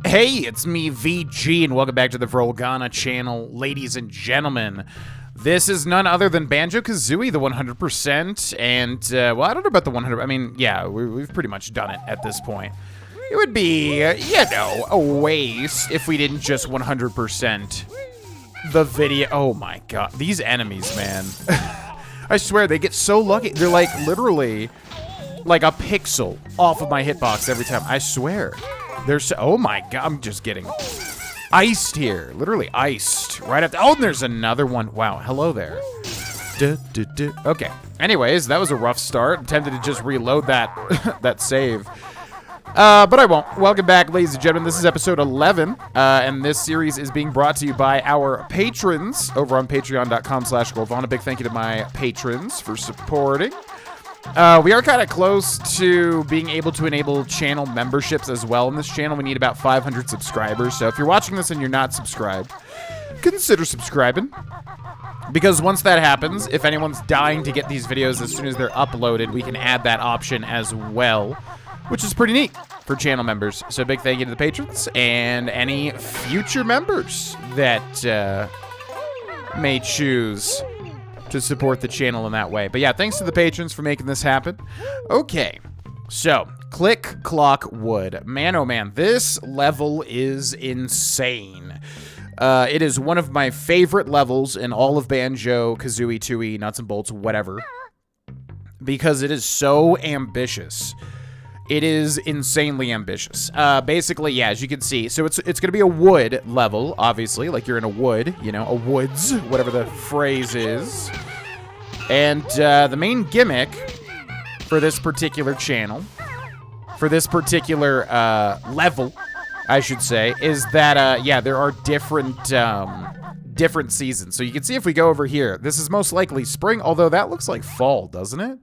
Hey, it's me, VG, and welcome back to the Grohlvana channel, ladies and gentlemen. This is none other than Banjo-Kazooie, the 100%, and, well, I don't know about the 100%, I mean, yeah, we've pretty much done it at this point. It would be, you know, a waste if we didn't just 100% the video. Oh my god, these enemies, man. I swear, they get so lucky. They're, like, literally, like a pixel off of my hitbox every time. I swear. There's, oh my god, I'm just getting iced here. Literally iced. Right at the, oh, and there's another one. Wow, hello there. Okay. Anyways, that was a rough start. I'm tempted to just reload that, that save. But I won't. Welcome back, ladies and gentlemen. This is episode 11, and this series is being brought to you by our patrons over on patreon.com/Grohlvana. Big thank you to my patrons for supporting. We are kind of close to being able to enable channel memberships as well. In this channel, we need about 500 subscribers. So if you're watching this and you're not subscribed, consider subscribing. Because once that happens, if anyone's dying to get these videos as soon as they're uploaded, we can add that option as well, which is pretty neat for channel members. So big thank you to the patrons and any future members that may choose to support the channel in that way. But yeah, thanks to the patrons for making this happen. Okay, so Click Clock Wood. Man, oh man, this level is insane. It is one of my favorite levels in all of Banjo-Kazooie, Tooie, Nuts and Bolts, whatever, because it is so ambitious. It is insanely ambitious. Basically, yeah, as you can see, so it's gonna be a wood level, obviously, like you're in a wood, you know, a woods, whatever the phrase is. And the main gimmick for this particular channel, for this particular level, I should say, is that, yeah, there are different different seasons. So you can see if we go over here, this is most likely spring, although that looks like fall, doesn't it?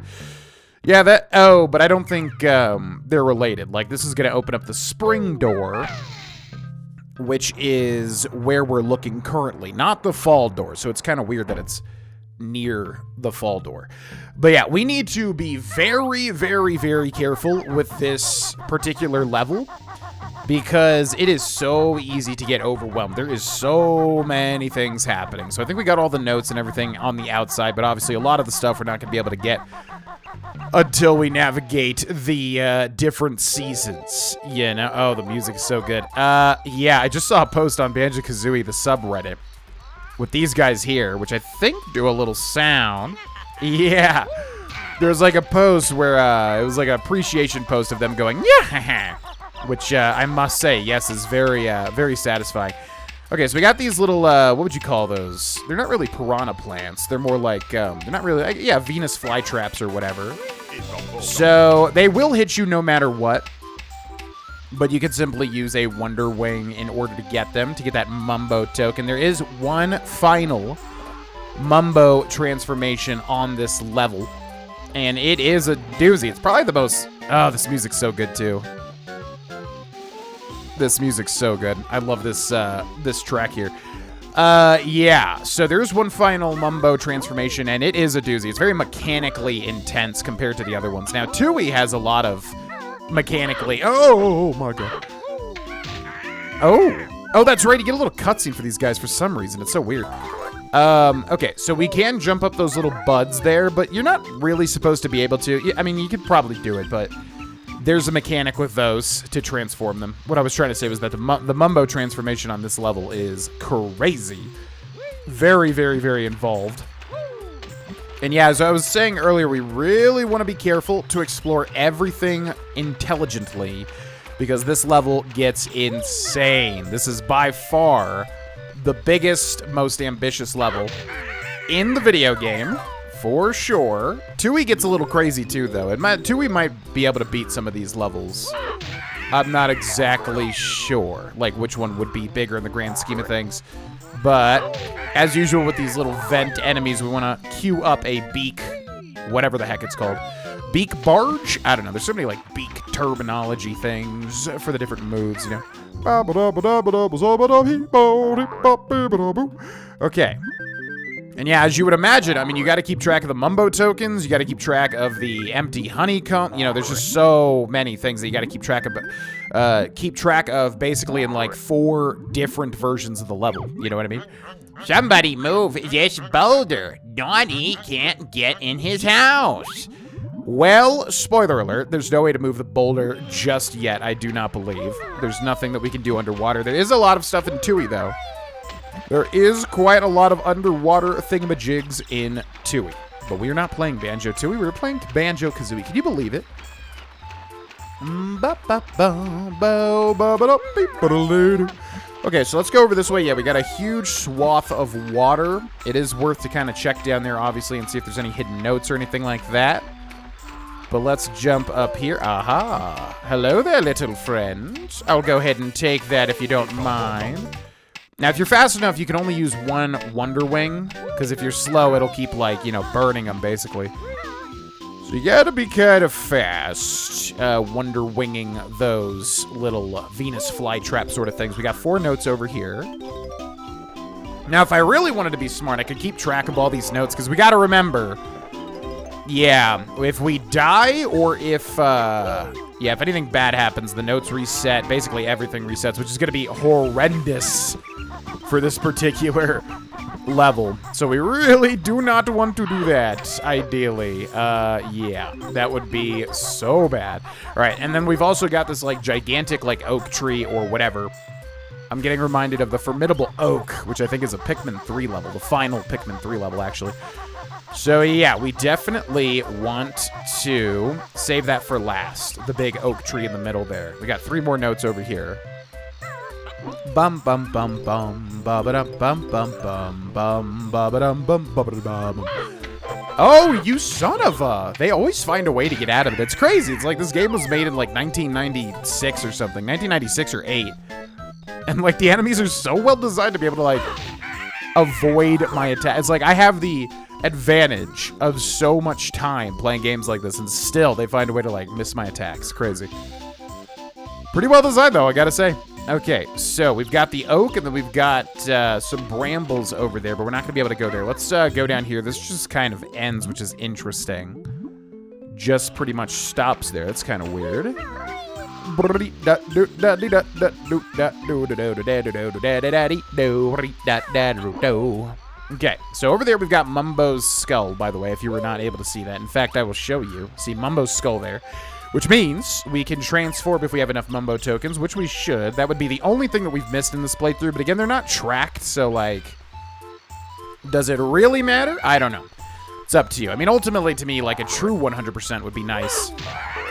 Yeah, that, oh, but I don't think they're related. Like, this is going to open up the spring door, which is where we're looking currently, not the fall door. So it's kind of weird that it's near the fall door. But yeah, we need to be very, very, very careful with this particular level because it is so easy to get overwhelmed. There is so many things happening. So I think we got all the notes and everything on the outside, but obviously a lot of the stuff we're not going to be able to get until we navigate the different seasons, you know? Oh, the music is so good. Yeah, I just saw a post on Banjo-Kazooie, the subreddit, with these guys here, which I think do a little sound. Yeah. There's like a post where it was like an appreciation post of them going, yeah, which I must say, yes, is very, very satisfying. Okay, so we got these little, what would you call those? They're not really piranha plants. They're more like, they're not really, yeah, Venus flytraps or whatever. So they will hit you no matter what. But you can simply use a Wonder Wing in order to get them, to get that Mumbo token. There is one final Mumbo transformation on this level. And it is a doozy. It's probably the most, oh, this music's so good too. This music's so good. I love this this track here. Yeah, so there's one final Mumbo transformation, and it is a doozy. It's very mechanically intense compared to the other ones. Now, Tooie has a lot of mechanically... Oh, my god. Oh, that's right. You get a little cutscene for these guys for some reason. It's so weird. Okay, so we can jump up those little buds there, but you're not really supposed to be able to. I mean, you could probably do it, but there's a mechanic with those to transform them. What I was trying to say was that the Mumbo transformation on this level is crazy. Very, very, very involved. And yeah, as I was saying earlier, we really want to be careful to explore everything intelligently because this level gets insane. This is by far the biggest, most ambitious level in the video game. For sure. Tooie gets a little crazy too, though. Tooie might be able to beat some of these levels. I'm not exactly sure, like, which one would be bigger in the grand scheme of things. But, as usual with these little vent enemies, we want to queue up a beak, whatever the heck it's called. Beak barge? I don't know. There's so many, like, beak terminology things for the different moves, you know? Okay. And yeah, as you would imagine, I mean, you got to keep track of the Mumbo tokens. You got to keep track of the empty honeycomb. You know, there's just so many things that you got to keep track of. Keep track of basically in like 4 different versions of the level. You know what I mean? Somebody move this boulder. Donnie can't get in his house. Well, spoiler alert, there's no way to move the boulder just yet, I do not believe. There's nothing that we can do underwater. There is a lot of stuff in Tooie, though. There is quite a lot of underwater thingamajigs in Tooie. But we are not playing Banjo-Tooie, we're playing Banjo-Kazooie. Can you believe it? Okay, so let's go over this way. Yeah, we got a huge swath of water. It is worth to kind of check down there, obviously, and see if there's any hidden notes or anything like that. But let's jump up here. Aha. Hello there, little friend. I'll go ahead and take that if you don't mind. Now, if you're fast enough, you can only use 1 Wonder Wing, because if you're slow, it'll keep, like, you know, burning them, basically. So you gotta be kind of fast, Wonder Winging those little Venus flytrap sort of things. We got 4 notes over here. Now, if I really wanted to be smart, I could keep track of all these notes, because we gotta remember, yeah, if we die, or if anything bad happens, the notes reset, basically everything resets, which is gonna be horrendous for this particular level. So we really do not want to do that, ideally. Yeah, that would be so bad. All right, and then we've also got this, like, gigantic, like, oak tree or whatever. I'm getting reminded of the formidable oak, which I think is a Pikmin 3 level, the final Pikmin 3 level, actually. So, yeah, we definitely want to save that for last, the big oak tree in the middle there. We got 3 more notes over here. Bum bum bum bum ba ba dum bum bum bum bum ba ba dum bum ba ba dum. Oh, you son of a! They always find a way to get out of it. It's crazy. It's like this game was made in like 1996 or something, 1996 or 8, and like the enemies are so well designed to be able to like avoid my attack. It's like I have the advantage of so much time playing games like this, and still they find a way to like miss my attacks. Crazy. Pretty well designed though, I gotta say. Okay, so we've got the oak, and then we've got some brambles over there, but we're not going to be able to go there. Let's go down here. This just kind of ends, which is interesting. Just pretty much stops there. That's kind of weird. Okay, so over there we've got Mumbo's skull, by the way, if you were not able to see that. In fact, I will show you. See Mumbo's skull there. Which means we can transform if we have enough Mumbo tokens, which we should. That would be the only thing that we've missed in this playthrough. But again, they're not tracked, so, like, does it really matter? I don't know. It's up to you. I mean, ultimately, to me, like, a true 100% would be nice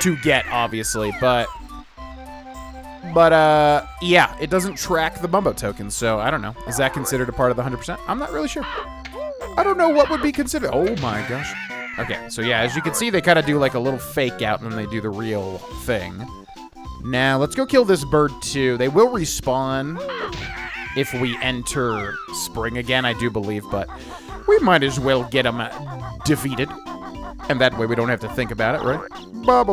to get, obviously. But yeah, it doesn't track the Mumbo tokens, so I don't know. Is that considered a part of the 100%? I'm not really sure. I don't know what would be considered. Oh, my gosh. Okay, so yeah, as you can see, they kind of do like a little fake out and then they do the real thing. Now, let's go kill this bird too. They will respawn if we enter spring again, I do believe, but we might as well get them defeated. And that way we don't have to think about it, right? How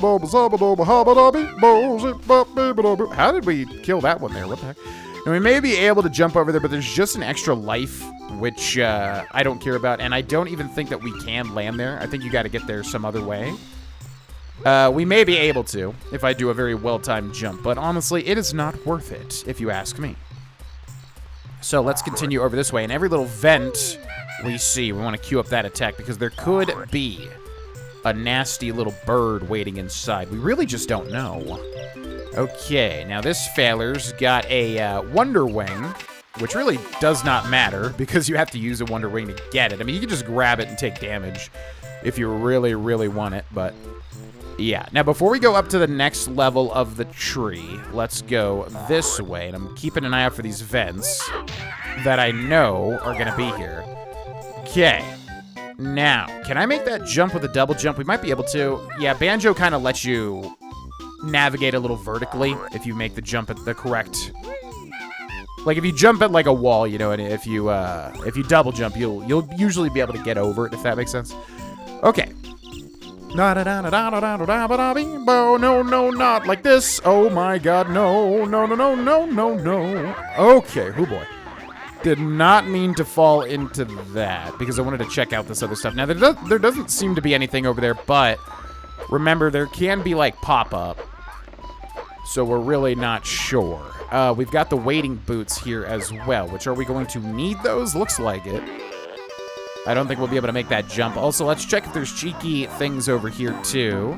did we kill that one there? What the heck? Now, we may be able to jump over there, but there's just an extra life, which I don't care about, and I don't even think that we can land there. I think you got to get there some other way. We may be able to, if I do a very well-timed jump, but honestly, it is not worth it, if you ask me. So let's continue over this way, and every little vent we see, we want to queue up that attack, because there could be a nasty little bird waiting inside. We really just don't know. Okay, now this feller's got a Wonder Wing, which really does not matter because you have to use a Wonder Wing to get it. I mean, you can just grab it and take damage if you really, really want it, but yeah. Now, before we go up to the next level of the tree, let's go this way, and I'm keeping an eye out for these vents that I know are going to be here. Okay. Now, can I make that jump with a double jump? We might be able to. Yeah, Banjo kind of lets you navigate a little vertically if you make the jump at the correct. Like if you jump at like a wall, you know, and if you double jump, you'll usually be able to get over it, if that makes sense. Okay. No, not like this. Oh my God, no. Okay, oh boy. Did not mean to fall into that because I wanted to check out this other stuff. Now, there doesn't seem to be anything over there, but remember, there can be, like, pop-up. So we're really not sure. We've got the wading boots here as well, which are we going to need those? Looks like it. I don't think we'll be able to make that jump. Also, let's check if there's cheeky things over here, too.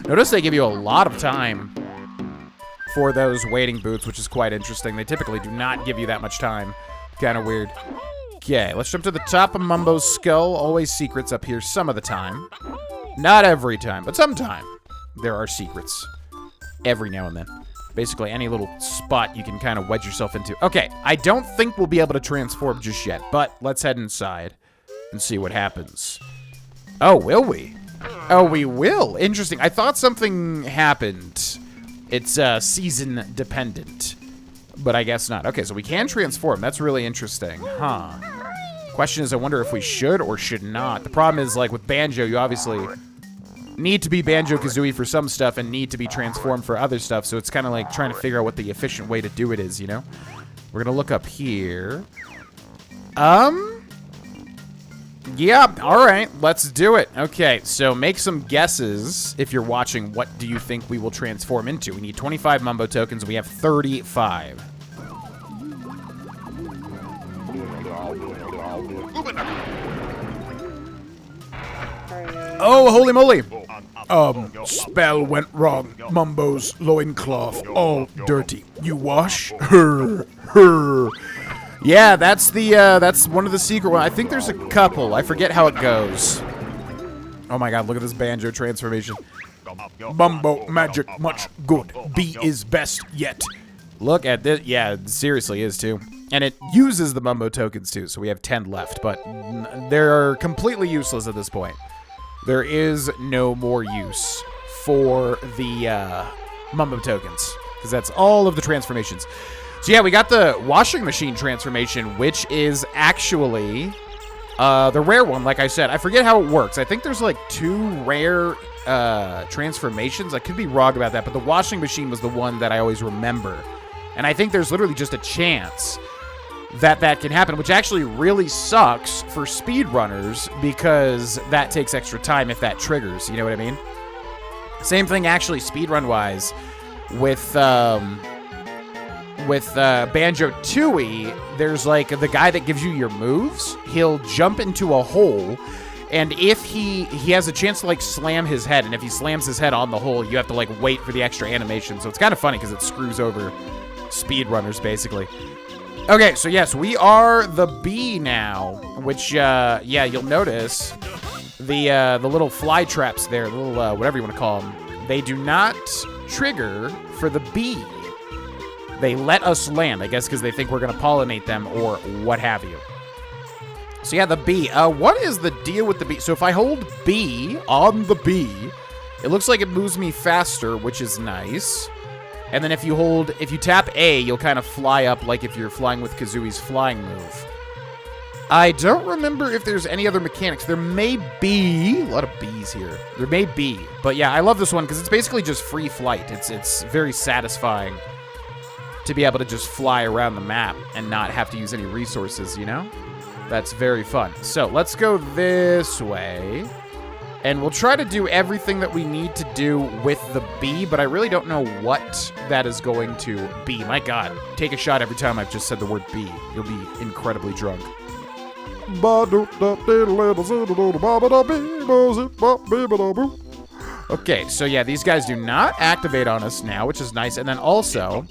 Notice they give you a lot of time for those wading boots, which is quite interesting. They typically do not give you that much time. Kind of weird. Okay, let's jump to the top of Mumbo's skull. Always secrets up here some of the time. Not every time, but sometime there are secrets. Every now and then. Basically, any little spot you can kind of wedge yourself into. Okay, I don't think we'll be able to transform just yet, but let's head inside and see what happens. Oh, will we? Oh, we will. Interesting. I thought something happened. It's season dependent, but I guess not. Okay, so we can transform. That's really interesting. Huh. Question is, I wonder if we should or should not. The problem is, like, with Banjo, you obviously need to be Banjo-Kazooie for some stuff and need to be transformed for other stuff, so it's kind of like trying to figure out what the efficient way to do it is, you know? We're gonna look up here. Yeah, alright, let's do it. Okay, so make some guesses if you're watching. What do you think we will transform into? We need 25 Mumbo tokens, we have 35. Oh, holy moly! Spell went wrong. Mumbo's loincloth, all dirty. You wash? Her. Yeah, that's one of the secret ones. I think there's a couple. I forget how it goes. Oh my god, look at this Banjo transformation. Mumbo magic much good. B is best yet. Look at this. Yeah, it seriously is too. And it uses the Mumbo tokens too, so we have 10 left, but they're completely useless at this point. There is no more use for the Mumbo tokens, because that's all of the transformations. So yeah, we got the washing machine transformation, which is actually the rare one, like I said. I forget how it works. I think there's like 2 rare transformations. I could be wrong about that, but the washing machine was the one that I always remember. And I think there's literally just a chance that can happen, which actually really sucks for speedrunners because that takes extra time if that triggers, you know what I mean? Same thing actually speedrun-wise with Banjo-Tooie. There's like the guy that gives you your moves, he'll jump into a hole, and if he has a chance to like slam his head, and if he slams his head on the hole, you have to like wait for the extra animation, so it's kind of funny because it screws over speedrunners basically. Okay, so yes, we are the bee now, which, yeah, you'll notice the little fly traps there, little, whatever you want to call them, they do not trigger for the bee. They let us land, I guess, because they think we're going to pollinate them or what have you. So yeah, the bee. What is the deal with the bee? So if I hold B on the bee, it looks like it moves me faster, which is nice. And then if you tap A, you'll kind of fly up like if you're flying with Kazooie's flying move. I don't remember if there's any other mechanics. There may be a lot of bees here. There may be, but yeah, I love this one because it's basically just free flight. It's very satisfying to be able to just fly around the map and not have to use any resources, you know? That's very fun. So let's go this way. And we'll try to do everything that we need to do with the bee, but I really don't know what that is going to be. My god, take a shot every time I've just said the word bee. You'll be incredibly drunk. Okay, so yeah, these guys do not activate on us now, which is nice. And then also,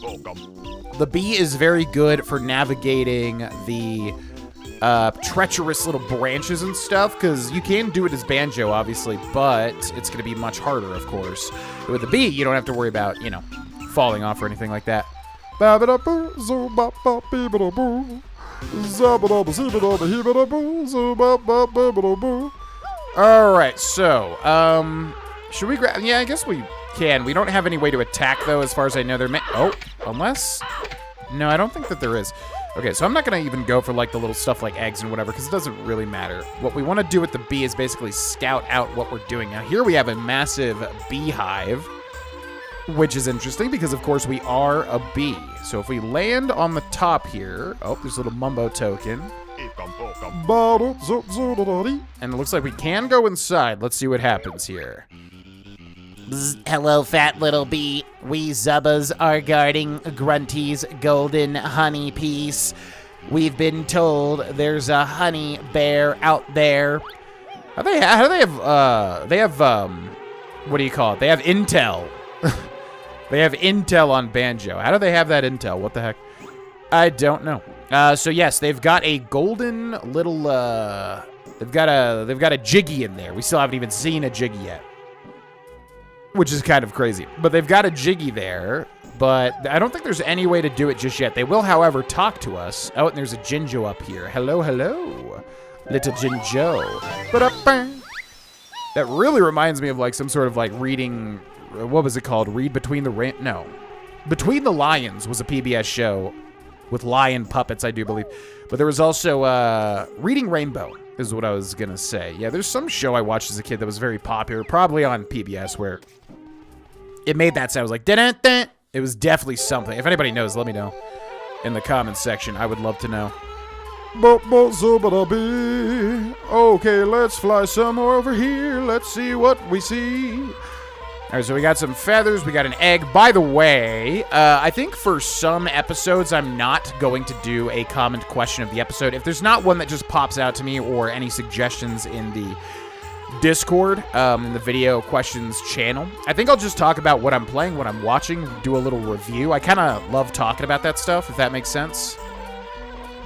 the bee is very good for navigating the treacherous little branches and stuff, because you can do it as Banjo, obviously, but it's going to be much harder, of course. But with the bee, you don't have to worry about, you know, falling off or anything like that. Alright, so, should we grab... Yeah, I guess we can. We don't have any way to attack, though, as far as I know. There may... Oh, unless... No, I don't think that there is. Okay, so I'm not going to even go for, like, the little stuff like eggs and whatever, because it doesn't really matter. What we want to do with the bee is basically scout out what we're doing. Now, here we have a massive beehive, which is interesting because, of course, we are a bee. So if we land on the top here... Oh, there's a little mumbo token. And it looks like we can go inside. Let's see what happens here. Bzz, hello, fat little bee. We Zubbas are guarding Grunty's golden honey piece. We've been told there's a honey bear out there. How do they have, what do you call it? They have intel. They have intel on Banjo. How do they have that intel? What the heck? I don't know. So yes, they've got a golden little, they've got a Jiggy in there. We still haven't even seen a Jiggy yet, which is kind of crazy. But they've got a Jiggy there, but I don't think there's any way to do it just yet. They will, however, talk to us. Oh, and there's a Jinjo up here. Hello, hello, little Jinjo. That really reminds me of like some sort of like reading, what was it called? Read Between the No. Between the Lions was a PBS show with lion puppets, I do believe. But there was also Reading Rainbow is what I was going to say. Yeah, there's some show I watched as a kid that was very popular, probably on PBS, where it made that sound. It was like, dun-dun-dun. It was definitely something. If anybody knows, let me know in the comments section. I would love to know. Okay, let's fly somewhere over here. Let's see what we see. All right, so we got some feathers. We got an egg. By the way, I think for some episodes, I'm not going to do a comment question of the episode. If there's not one that just pops out to me or any suggestions in the Discord, in the video questions channel, I think I'll just talk about what I'm playing, what I'm watching, do a little review. I kind of love talking about that stuff, if that makes sense.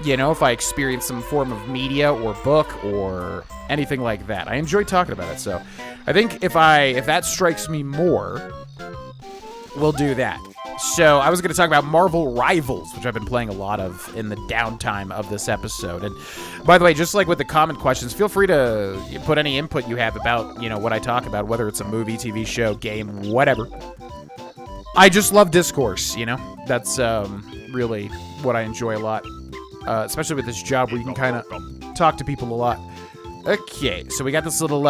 You know, if I experience some form of media or book or anything like that. I enjoy talking about it, so I think if that strikes me more, we'll do that. So I was going to talk about Marvel Rivals, which I've been playing a lot of in the downtime of this episode. And by the way, just like with the comment questions, feel free to put any input you have about, you know, what I talk about, whether it's a movie, TV show, game, whatever. I just love discourse, you know? That's really what I enjoy a lot. Especially with this job where you can kind of talk to people a lot. Okay, so we got this little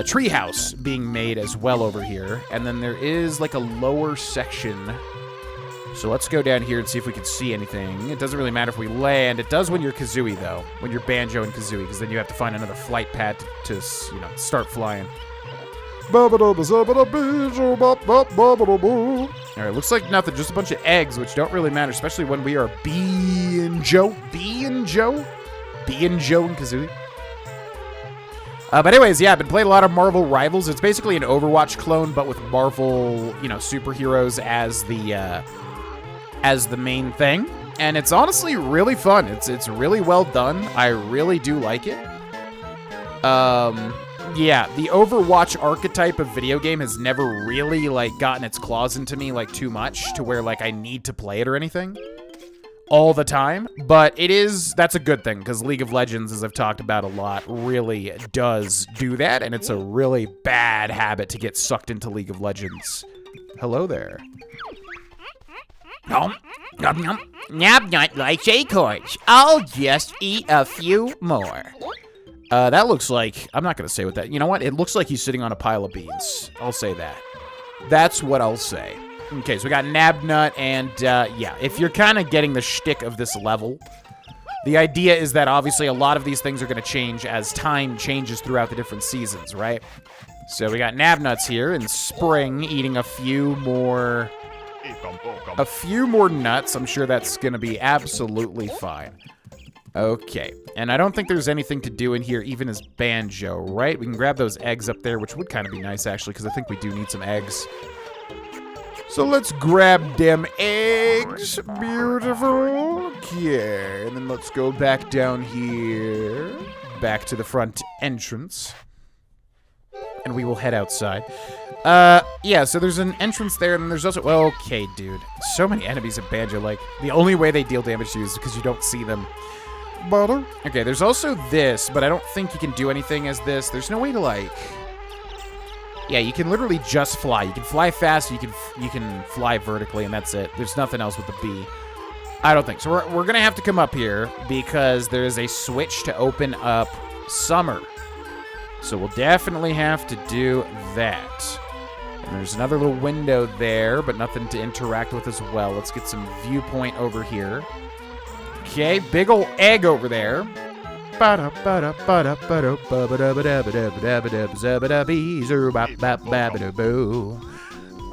tree house being made as well over here. And then there is like a lower section. So let's go down here and see if we can see anything. It doesn't really matter if we land. It does when you're Kazooie, though. When you're Banjo and Kazooie, because then you have to find another flight pad to you know, start flying. Alright, looks like nothing, just a bunch of eggs, which don't really matter, especially when we are Banjo and Kazooie. But anyways, yeah, I've been playing a lot of Marvel Rivals. It's basically an Overwatch clone, but with Marvel, you know, superheroes as the main thing. And it's honestly really fun. It's really well done. I really do like it. Yeah, the Overwatch archetype of video game has never really, like, gotten its claws into me, like, too much to where, like, I need to play it or anything all the time. But that's a good thing, because League of Legends, as I've talked about a lot, really does do that, and it's a really bad habit to get sucked into League of Legends. Hello there. Nom, nom, nom. Nab not like acorns. I'll just eat a few more. That looks like... I'm not going to say what that... You know what? It looks like he's sitting on a pile of beans. I'll say that. That's what I'll say. Okay, so we got Nabnut, and, yeah. If you're kind of getting the shtick of this level, the idea is that, obviously, a lot of these things are going to change as time changes throughout the different seasons, right? So we got Nabnuts here in spring, eating a few more nuts. I'm sure that's going to be absolutely fine. Okay, and I don't think there's anything to do in here, even as Banjo, right? We can grab those eggs up there, which would kind of be nice, actually, because I think we do need some eggs. So let's grab them eggs. Beautiful. Okay, and then let's go back down here. Back to the front entrance. And we will head outside. Yeah, so there's an entrance there, and there's also... Well, okay, dude. So many enemies in Banjo, like, the only way they deal damage to you is because you don't see them. Butter. Okay, there's also this, but I don't think you can do anything as this. There's no way to, like... Yeah, you can literally just fly. You can fly fast, you can fly vertically, and that's it. There's nothing else with the bee. I don't think. So we're going to have to come up here because there is a switch to open up summer. So we'll definitely have to do that. And there's another little window there, but nothing to interact with as well. Let's get some viewpoint over here. Okay, big ol' egg over there.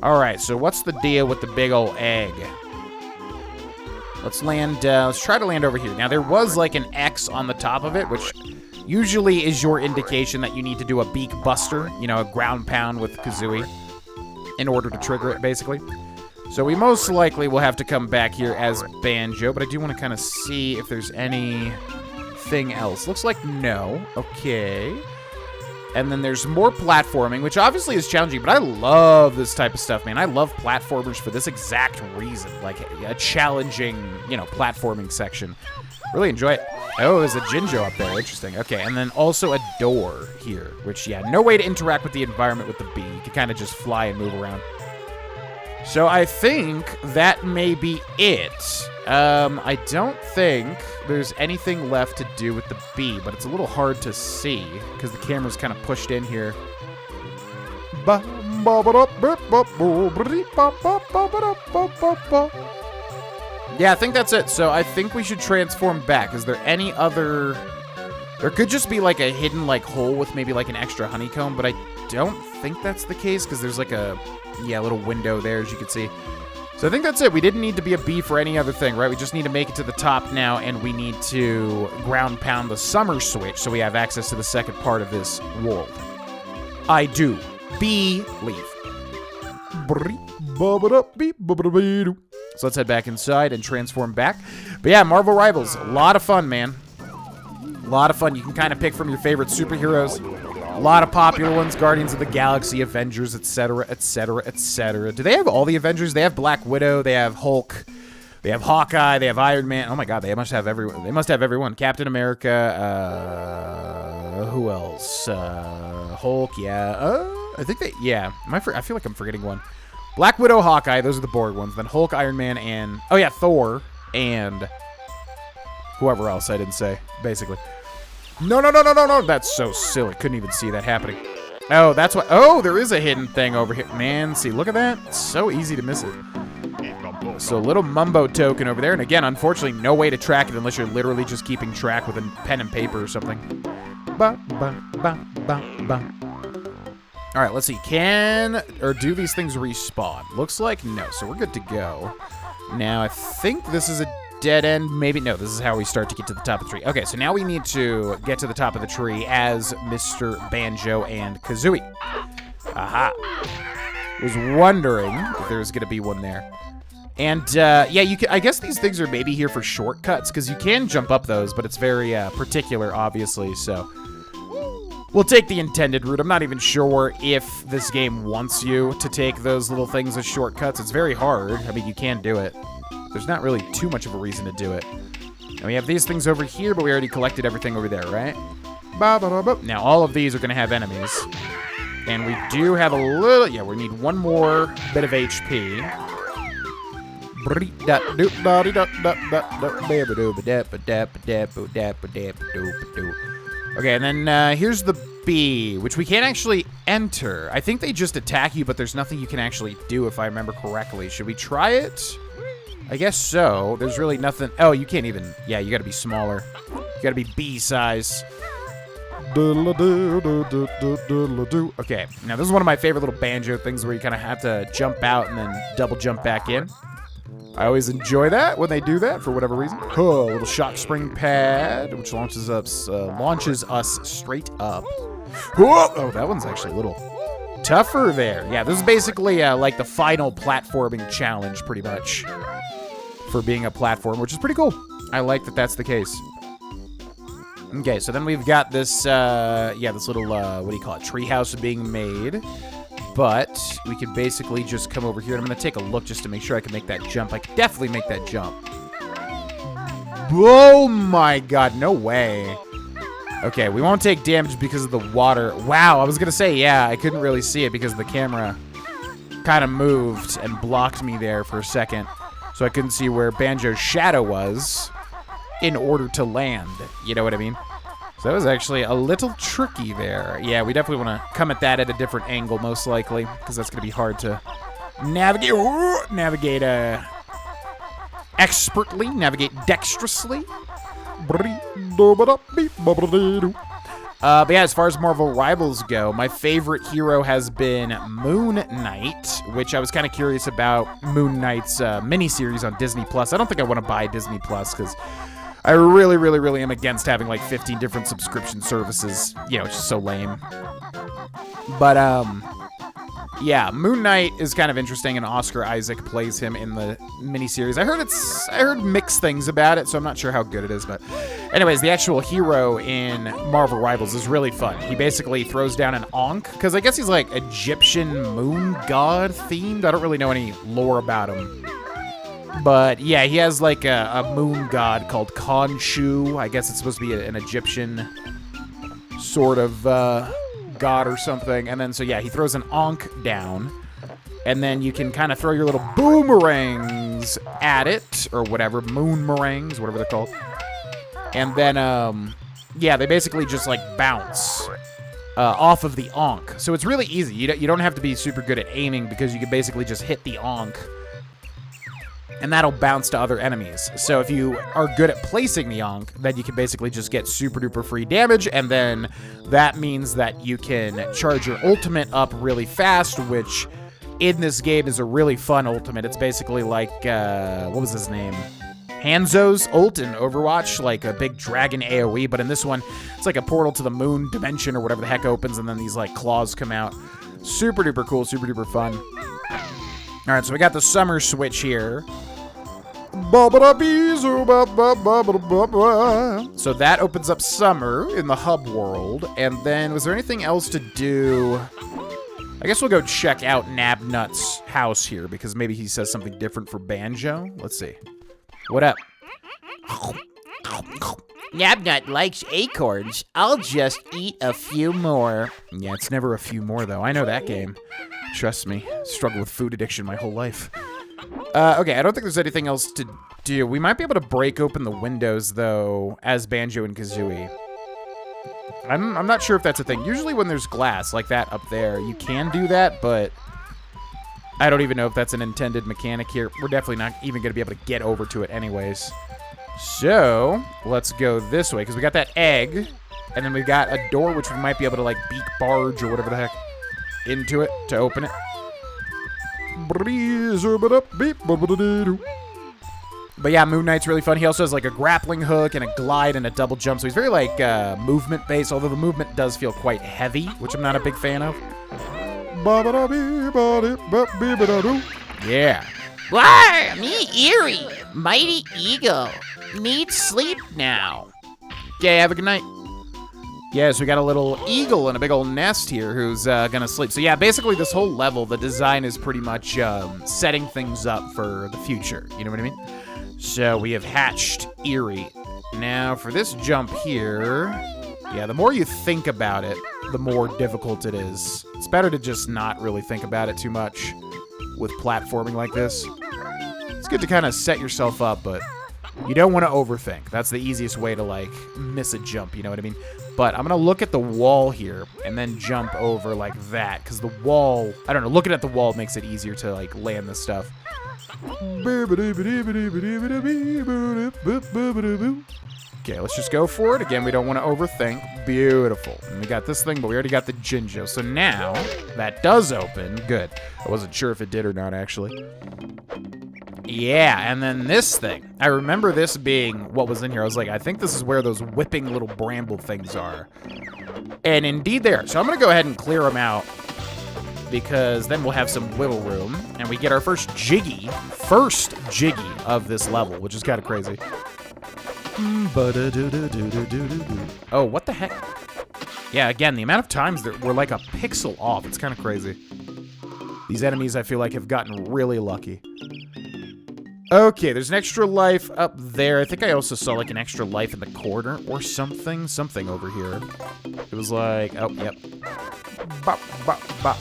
Alright, so what's the deal with the big ol' egg? Let's land, let's try to land over here. Now, there was like an X on the top of it, which usually is your indication that you need to do a beak buster, you know, a ground pound with Kazooie in order to trigger it, basically. So we most likely will have to come back here as Banjo, but I do want to kind of see if there's anything else. Looks like no. Okay. And then there's more platforming, which obviously is challenging, but I love this type of stuff, man. I love platformers for this exact reason. Like, a challenging, you know, platforming section. Really enjoy it. Oh, there's a Jinjo up there. Interesting. Okay, and then also a door here, which, yeah, no way to interact with the environment with the bee. You can kind of just fly and move around. So I think that may be it. I don't think there's anything left to do with the bee, but it's a little hard to see because the camera's kind of pushed in here. Yeah, I think that's it. So I think we should transform back. Is there any other... There could just be like a hidden like hole with maybe like an extra honeycomb, but I don't think that's the case because there's like a... Yeah, little window there, as you can see. So I think that's it. We didn't need to be a bee for any other thing, right? We just need to make it to the top now, and we need to ground pound the summer switch so we have access to the second part of this world. I do believe. So let's head back inside and transform back. But yeah, Marvel Rivals, a lot of fun, man. A lot of fun. You can kind of pick from your favorite superheroes. A lot of popular ones, Guardians of the Galaxy, Avengers, etc., etc., etc. Do they have all the Avengers? They have Black Widow, they have Hulk, they have Hawkeye, they have Iron Man. Oh my god, they must have everyone. They must have everyone. Captain America, who else? Hulk, yeah. I think they, yeah. I feel like I'm forgetting one. Black Widow, Hawkeye, those are the board ones. Then Hulk, Iron Man, and, oh yeah, Thor, and whoever else I didn't say, basically. No. That's so silly. Couldn't even see that happening. Oh, that's what... Oh, there is a hidden thing over here. Man, see, look at that. It's so easy to miss it. So, little Mumbo token over there. And again, unfortunately, no way to track it unless you're literally just keeping track with a pen and paper or something. All right, let's see. Can or do these things respawn? Looks like no. So, we're good to go. Now, I think this is a dead end, maybe? No, this is how we start to get to the top of the tree. Okay, so now we need to get to the top of the tree as Mr. Banjo and Kazooie. Aha. Was wondering if there was going to be one there. And, yeah, you can, I guess these things are maybe here for shortcuts, because you can jump up those, but it's very particular, obviously, so we'll take the intended route. I'm not even sure if this game wants you to take those little things as shortcuts. It's very hard. I mean, you can do it. There's not really too much of a reason to do it. And we have these things over here, but we already collected everything over there, right? Now, all of these are going to have enemies. And we do have a little... Yeah, we need one more bit of HP. Okay, and then here's the bee, which we can't actually enter. I think they just attack you, but there's nothing you can actually do, if I remember correctly. Should we try it? I guess so. There's really nothing. Oh, you can't even. Yeah, you gotta be smaller. You gotta be bee size. Okay, now this is one of my favorite little Banjo things where you kind of have to jump out and then double jump back in. I always enjoy that when they do that for whatever reason. Oh, a little shock spring pad, which launches us straight up. Oh, that one's actually a little tougher there. Yeah, this is basically like the final platforming challenge, pretty much, for being a platform, which is pretty cool. I like that that's the case. Okay, so then we've got this, yeah, this little, what do you call it, treehouse being made. But we can basically just come over here, and I'm going to take a look just to make sure I can make that jump. I can definitely make that jump. Oh my god, no way. Okay, we won't take damage because of the water. Wow, I was going to say, yeah, I couldn't really see it because the camera kind of moved and blocked me there for a second. So I couldn't see where Banjo's shadow was in order to land. You know what I mean? So that was actually a little tricky there. Yeah, we definitely want to come at that at a different angle, most likely, because that's going to be hard to navigate expertly, navigate dexterously. But yeah, as far as Marvel Rivals go, my favorite hero has been Moon Knight, which I was kind of curious about Moon Knight's miniseries on Disney Plus. I don't think I want to buy Disney Plus because I really, really, really am against having like 15 different subscription services. You know, it's just so lame. But yeah, Moon Knight is kind of interesting, and Oscar Isaac plays him in the miniseries. I heard mixed things about it, so I'm not sure how good it is. But anyways, the actual hero in Marvel Rivals is really fun. He basically throws down an Ankh, because I guess he's like Egyptian moon god themed. I don't really know any lore about him. But yeah, he has like a moon god called Khonshu. I guess it's supposed to be an Egyptian sort of god or something. And then, so yeah, he throws an Ankh down. And then you can kind of throw your little boomerangs at it, or whatever, moon meringues, whatever they're called. And then, yeah, they basically just like bounce off of the Ankh. So it's really easy. You don't have to be super good at aiming, because you can basically just hit the Ankh, and that'll bounce to other enemies. So if you are good at placing the Ankh, then you can basically just get super duper free damage, and then that means that you can charge your ultimate up really fast, which in this game is a really fun ultimate. It's basically like, what was his name? Hanzo's ult in Overwatch, like a big dragon AoE, but in this one, it's like a portal to the moon dimension or whatever the heck opens, and then these like claws come out. Super duper cool, super duper fun. All right, so we got the summer switch here. So that opens up summer in the hub world. And then, was there anything else to do? I guess we'll go check out Nabnut's house here, because maybe he says something different for Banjo. Let's see. What up? Nabnut likes acorns. I'll just eat a few more. Yeah, it's never a few more, though. I know that game. Trust me. Struggled with food addiction my whole life. Okay, I don't think there's anything else to do. We might be able to break open the windows, though, as Banjo and Kazooie. I'm not sure if that's a thing. Usually when there's glass like that up there, you can do that, but I don't even know if that's an intended mechanic here. We're definitely not even going to be able to get over to it anyways. So, let's go this way, because we got that egg, and then we've got a door which we might be able to, like, beak barge or whatever the heck into it to open it. But yeah, Moon Knight's really fun. He also has like a grappling hook and a glide and a double jump, so he's very like movement based, although the movement does feel quite heavy, which I'm not a big fan of. Yeah. Why, me Eerie, mighty eagle, need sleep now. Okay, have a good night. Yeah, so we got a little eagle in a big old nest here who's gonna sleep. So yeah, basically this whole level, the design is pretty much setting things up for the future. You know what I mean? So we have hatched Eerie. Now for this jump here, yeah, the more you think about it, the more difficult it is. It's better to just not really think about it too much with platforming like this. It's good to kind of set yourself up, but you don't want to overthink. That's the easiest way to like miss a jump, you know what I mean? But I'm going to look at the wall here and then jump over like that, because the wall, I don't know, looking at the wall makes it easier to like land this stuff. Okay, let's just go for it. Again, we don't want to overthink. Beautiful. And we got this thing, but we already got the Jinjo. So now that does open. Good. I wasn't sure if it did or not, actually. Yeah, and then this thing. I remember this being what was in here. I was like, I think this is where those whipping little bramble things are. And indeed they are. So I'm going to go ahead and clear them out, because then we'll have some wiggle room. And we get our first Jiggy of this level, which is kind of crazy. Oh, what the heck? Yeah, again, the amount of times that we're like a pixel off, it's kind of crazy. These enemies, I feel like, have gotten really lucky. Okay, there's an extra life up there. I think I also saw like an extra life in the corner or something. Something over here. It was like, oh, yep. Bop, bop, bop.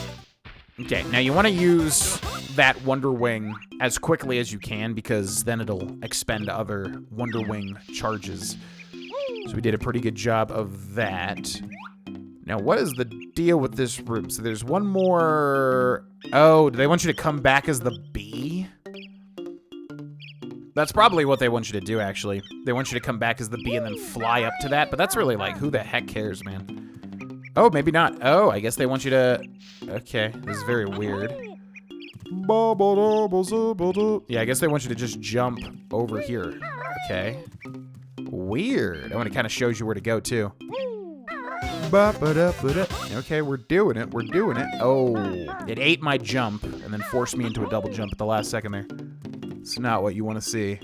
Okay, now you want to use that Wonder Wing as quickly as you can, because then it'll expend other Wonder Wing charges. So we did a pretty good job of that. Now, what is the deal with this room? So there's one more... Oh, do they want you to come back as the bee? That's probably what they want you to do, actually. They want you to come back as the bee and then fly up to that, but that's really like, who the heck cares, man? Oh, maybe not. Oh, I guess they want you to... Okay, this is very weird. Yeah, I guess they want you to just jump over here. Okay. Weird. Oh, and it kind of shows you where to go, too. Okay, we're doing it. We're doing it. Oh, it ate my jump and then forced me into a double jump at the last second there. It's not what you want to see.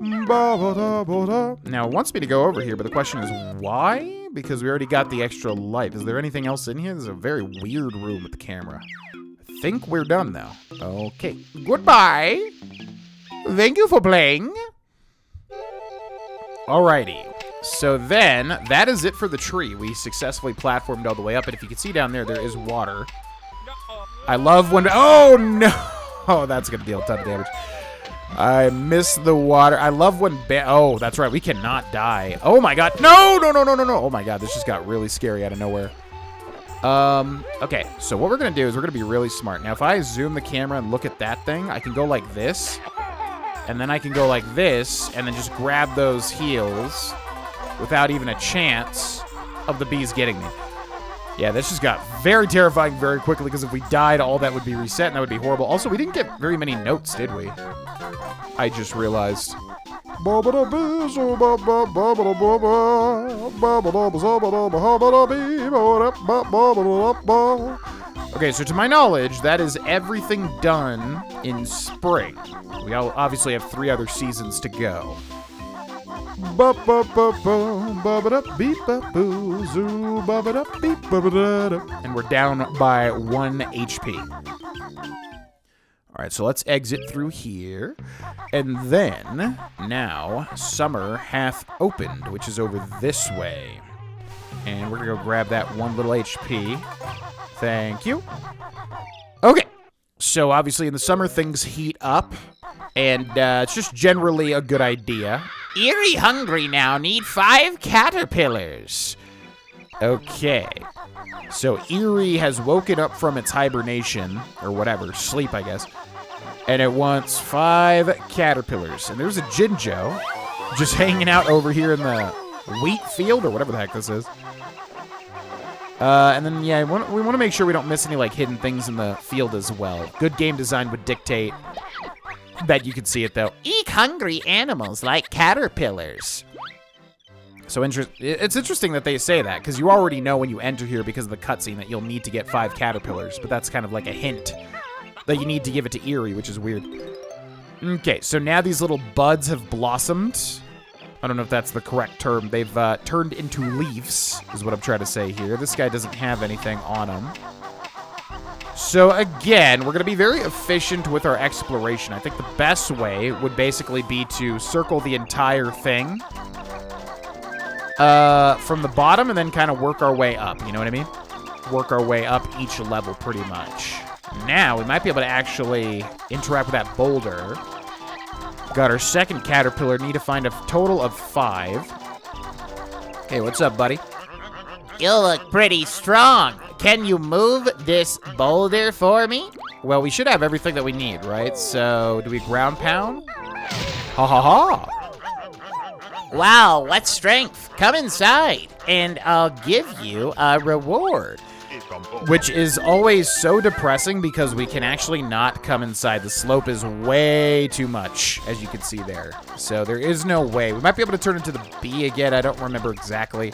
Now, it wants me to go over here, but the question is why? Because we already got the extra life. Is there anything else in here? This is a very weird room with the camera. I think we're done, though. Okay. Goodbye. Thank you for playing. Alrighty. So then, that is it for the tree. We successfully platformed all the way up, and if you can see down there, there is water. I love when... Oh, no! Oh, that's going to deal a ton of damage. I miss the water. I love when... Oh, that's right. We cannot die. Oh, my God. No, no, no, no, no, no. Oh, my God. This just got really scary out of nowhere. Okay. So what we're going to do is we're going to be really smart. Now, if I zoom the camera and look at that thing, I can go like this. And then I can go like this, and then just grab those heels without even a chance of the bees getting me. Yeah, this just got very terrifying very quickly, because if we died, all that would be reset, and that would be horrible. Also, we didn't get very many notes, did we? I just realized. Okay, so to my knowledge, that is everything done in spring. We obviously have 3 other seasons to go. And we're down by 1 HP. All right, so let's exit through here. And then, now, summer hath opened, which is over this way. And we're going to go grab that 1 little HP. Thank you. Okay, so obviously in the summer, things heat up. And it's just generally a good idea. Eerie hungry now. Need 5 caterpillars. Okay. So Eerie has woken up from its hibernation, or whatever, sleep, I guess. And it wants 5 caterpillars. And there's a Jinjo just hanging out over here in the wheat field, or whatever the heck this is. And then, yeah, we want to make sure we don't miss any, like, hidden things in the field as well. Good game design would dictate that you can see it, though. Eat hungry animals like caterpillars. So it's interesting that they say that, because you already know when you enter here because of the cutscene that you'll need to get 5 caterpillars, but that's kind of like a hint that you need to give it to Eerie, which is weird. Okay, so now these little buds have blossomed. I don't know if that's the correct term. They've turned into leaves, is what I'm trying to say here. This guy doesn't have anything on him. So again, we're going to be very efficient with our exploration. I think the best way would basically be to circle the entire thing from the bottom and then kind of work our way up, you know what I mean? Work our way up each level pretty much. Now, we might be able to actually interact with that boulder. Got our second caterpillar. Need to find a total of 5. Hey, what's up, buddy? You look pretty strong. Can you move this boulder for me? Well, we should have everything that we need, right? So, do we ground pound? Ha ha ha. Wow, what strength. Come inside, and I'll give you a reward. Which is always so depressing because we can actually not come inside. The slope is way too much, as you can see there. So there is no way. We might be able to turn into the bee again. I don't remember exactly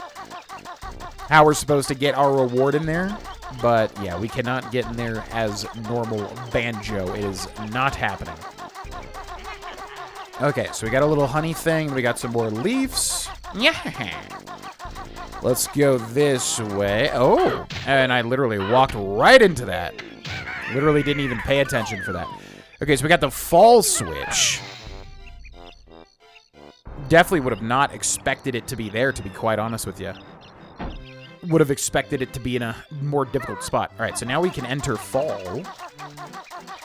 how we're supposed to get our reward in there. But yeah, we cannot get in there as normal Banjo. It is not happening. Okay, so we got a little honey thing. We got some more leaves. Yeah. Let's go this way. Oh, and I literally walked right into that. Literally didn't even pay attention for that. Okay, so we got the fall switch. Definitely would have not expected it to be there, to be quite honest with you. Would have expected it to be in a more difficult spot. All right, so now we can enter fall.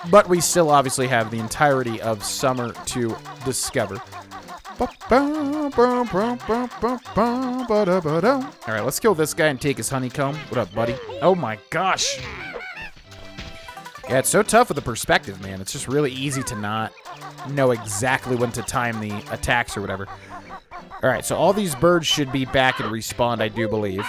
But we still obviously have the entirety of summer to discover. right, let's kill this guy and take his honeycomb. What up, buddy? Oh my gosh. Yeah, it's so tough with the perspective, man. It's just really easy to not know exactly when to time the attacks or whatever. All right, so all these birds should be back and respawned, I do believe.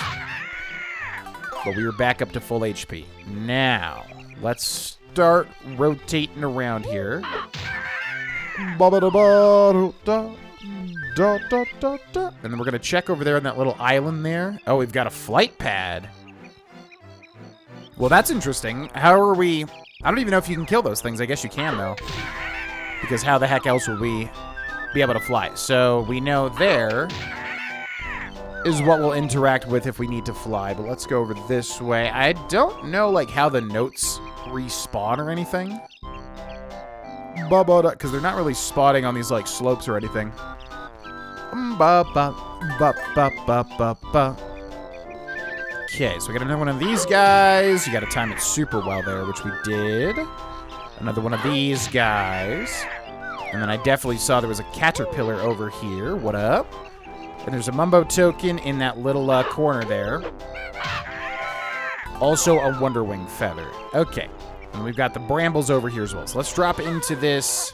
But we were back up to full HP. Now, let's start rotating around here. And then we're going to check over there on that little island there. Oh, we've got a flight pad. Well, that's interesting. How are we... I don't even know if you can kill those things. I guess you can, though. Because how the heck else will we be able to fly? So we know there is what we'll interact with if we need to fly. But let's go over this way. I don't know, like, how the notes respawn or anything. Because they're not really spotting on these, like, slopes or anything. Okay, so we got another one of these guys. You got to time it super well there, which we did. Another one of these guys. And then I definitely saw there was a caterpillar over here. What up? And there's a Mumbo token in that little corner there. Also a Wonderwing feather. Okay. And we've got the brambles over here as well. So let's drop into this...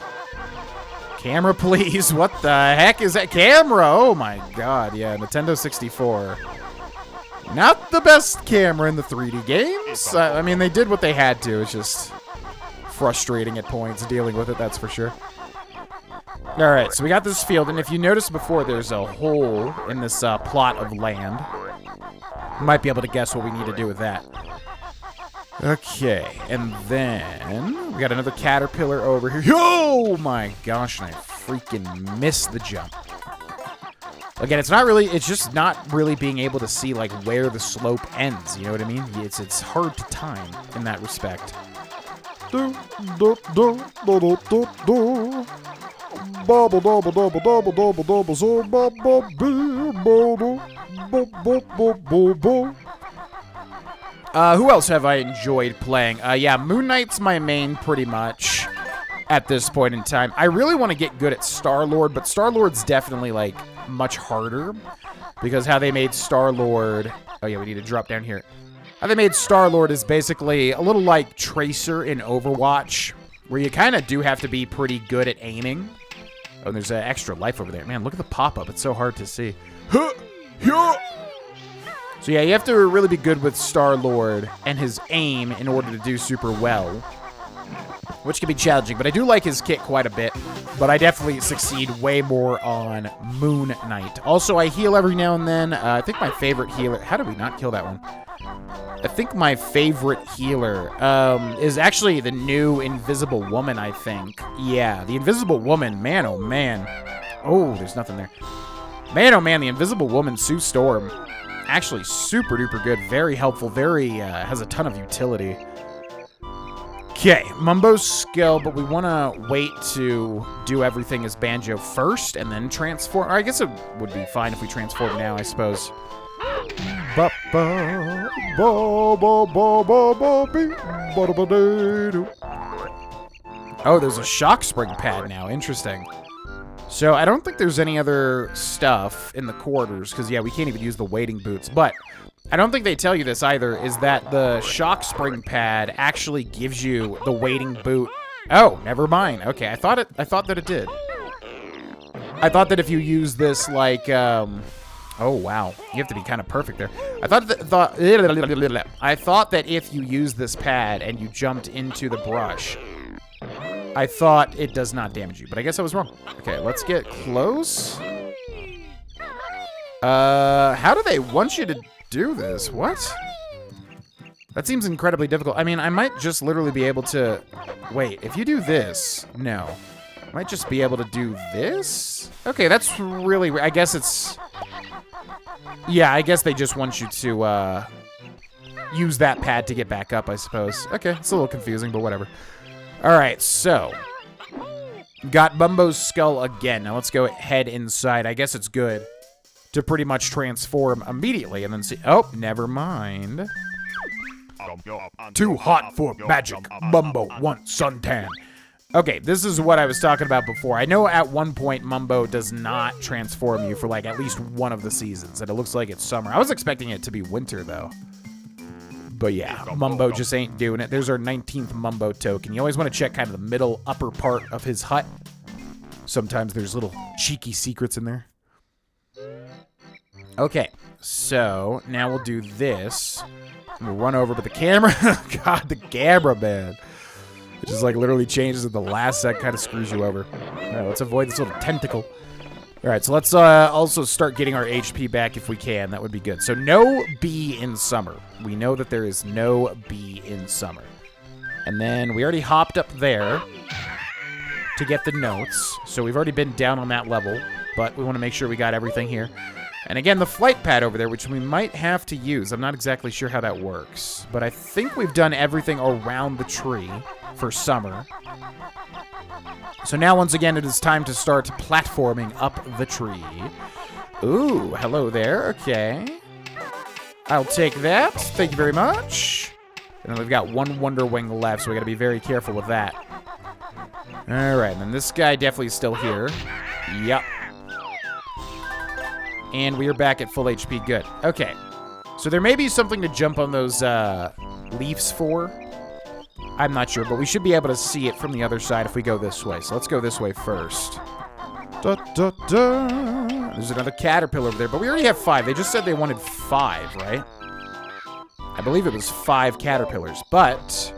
Camera, please. What the heck is that? Camera! Oh my god, yeah. Nintendo 64. Not the best camera in the 3D games. I mean, they did what they had to. It's just frustrating at points dealing with it, that's for sure. Alright, so we got this field, and if you noticed before, there's a hole in this plot of land. You might be able to guess what we need to do with that. Okay, and then we got another caterpillar over here. Oh my gosh, and I freaking missed the jump. Again, it's just not really being able to see, like, where the slope ends, you know what I mean? It's hard to time in that respect. Who else have I enjoyed playing? Yeah, Moon Knight's my main pretty much at this point in time. I really want to get good at Star-Lord, but Star-Lord's definitely, like, much harder because how they made Star-Lord... Oh, yeah, we need to drop down here. How they made Star-Lord is basically a little like Tracer in Overwatch, where you kind of do have to be pretty good at aiming. Oh, and there's an extra life over there. Man, look at the pop-up. It's so hard to see. So, yeah, you have to really be good with Star-Lord and his aim in order to do super well, which can be challenging, but I do like his kit quite a bit, but I definitely succeed way more on Moon Knight. Also, I heal every now and then. I think my favorite healer... How did we not kill that one? I think my favorite healer is actually the new Invisible Woman, I think. Yeah, the Invisible Woman, man, oh man. Oh, there's nothing there. Man, oh man, the Invisible Woman, Sue Storm. Actually super duper good, very helpful, very, has a ton of utility. Okay, Mumbo's skill, but we want to wait to do everything as Banjo first and then transform. Or I guess it would be fine if we transform now, I suppose. Oh, there's a shock spring pad now. Interesting. So I don't think there's any other stuff in the quarters, because, yeah, we can't even use the wading boots. But I don't think they tell you this either, is that the shock spring pad actually gives you the wading boot. Oh, never mind. Okay, I thought that it did. I thought that if you use this, like, oh, wow. You have to be kind of perfect there. I thought that if you use this pad and you jumped into the brush, I thought it does not damage you, but I guess I was wrong. Okay, let's get close. How do they want you to do this? What? That seems incredibly difficult. I mean, I might just literally be able to... Wait, if you do this... No. I might just be able to do this? Okay, that's really... I guess it's... Yeah, I guess they just want you to, use that pad to get back up, I suppose. Okay, it's a little confusing, but whatever. Alright, so... Got Bumbo's skull again. Now let's go head inside. I guess it's good to pretty much transform immediately and then see... Oh, never mind. Too hot for magic. Bumbo wants suntan. Okay, this is what I was talking about before. I know at one point Mumbo does not transform you for like at least one of the seasons, and it looks like it's summer. I was expecting it to be winter though. But yeah, Mumbo just ain't doing it. There's our 19th Mumbo token. You always want to check kind of the middle upper part of his hut. Sometimes there's little cheeky secrets in there. Okay, so now we'll do this. We'll run over to the camera. God, the camera, man. It just like literally changes at the last sec, kind of screws you over. All right, let's avoid this little tentacle. All right, so let's also start getting our HP back if we can. That would be good. So no bee in summer. We know that there is no bee in summer. And then we already hopped up there to get the notes. So we've already been down on that level, but we want to make sure we got everything here. And again, the flight pad over there, which we might have to use. I'm not exactly sure how that works, but I think we've done everything around the tree for summer. So now, once again, it is time to start platforming up the tree. Ooh, hello there. Okay. I'll take that. Thank you very much. And then we've got one Wonder Wing left, so we got to be very careful with that. All right, and then this guy definitely is still here. Yep. And we are back at full HP. Good. Okay. So there may be something to jump on those leaves for. I'm not sure, but we should be able to see it from the other side if we go this way. So let's go this way first. Da, da, da. There's another caterpillar over there, but we already have 5. They just said they wanted 5, right? I believe it was 5 caterpillars, but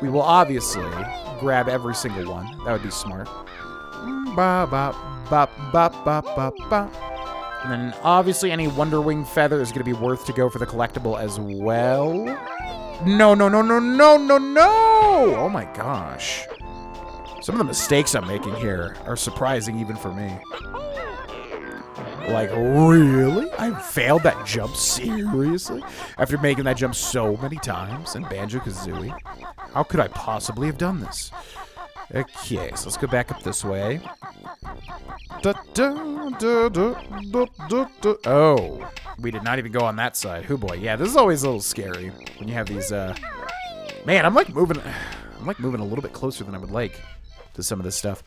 we will obviously grab every single one. That would be smart. Ba, ba, ba, ba, ba, ba, ba. And then obviously any Wonder Wing feather is going to be worth to go for the collectible as well. No, no, no, no, no, no, no! Oh my gosh. Some of the mistakes I'm making here are surprising even for me. Like, really? I failed that jump? Seriously? After making that jump so many times in Banjo-Kazooie? How could I possibly have done this? Okay, so let's go back up this way. Oh, we did not even go on that side. Oh boy, yeah, this is always a little scary when you have these, Man, I'm like moving a little bit closer than I would like to some of this stuff.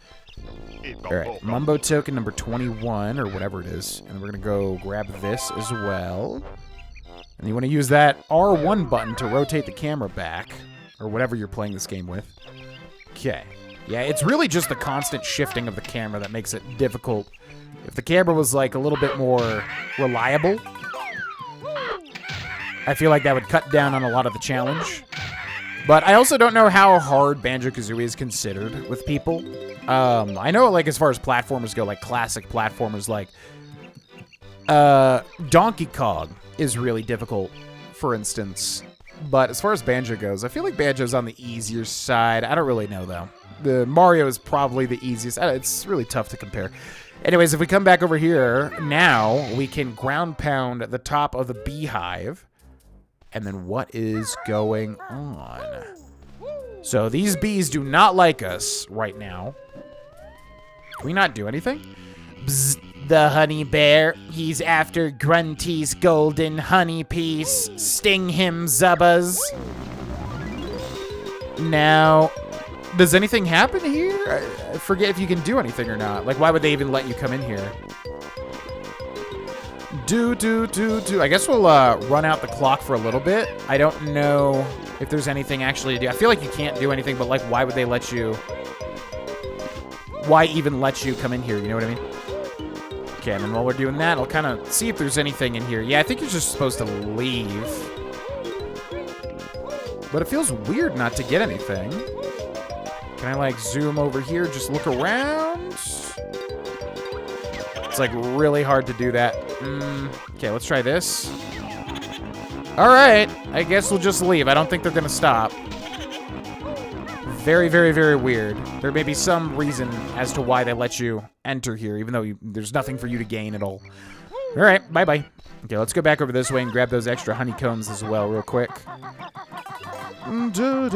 Alright, Mumbo token number 21, or whatever it is. And we're gonna go grab this as well. And you want to use that R1 button to rotate the camera back, or whatever you're playing this game with. Okay. Yeah, it's really just the constant shifting of the camera that makes it difficult. If the camera was, like, a little bit more reliable, I feel like that would cut down on a lot of the challenge. But I also don't know how hard Banjo-Kazooie is considered with people. I know, like, as far as platformers go, like, classic platformers, like, Donkey Kong is really difficult, for instance. But as far as Banjo goes, I feel like Banjo's on the easier side. I don't really know, though. The Mario is probably the easiest. It's really tough to compare. Anyways, if we come back over here, now we can ground pound the top of the beehive. And then what is going on? So these bees do not like us right now. Can we not do anything? Bzz, the honey bear. He's after Grunty's golden honey piece. Sting him, Zubbas. Now, does anything happen here? I forget if you can do anything or not. Like, why would they even let you come in here? I guess we'll run out the clock for a little bit. I don't know if there's anything actually to do. I feel like you can't do anything, but like, why would they let you? Why even let you come in here? You know what I mean? Okay, and then while we're doing that, I'll kind of see if there's anything in here. Yeah, I think you're just supposed to leave. But it feels weird not to get anything. Can I, like, zoom over here, just look around? It's, like, really hard to do that. Okay, let's try this. All right, I guess we'll just leave. I don't think they're going to stop. Very, very, very weird. There may be some reason as to why they let you enter here, even though there's nothing for you to gain at all. All right, bye-bye. Okay, let's go back over this way and grab those extra honeycombs as well real quick. Okay,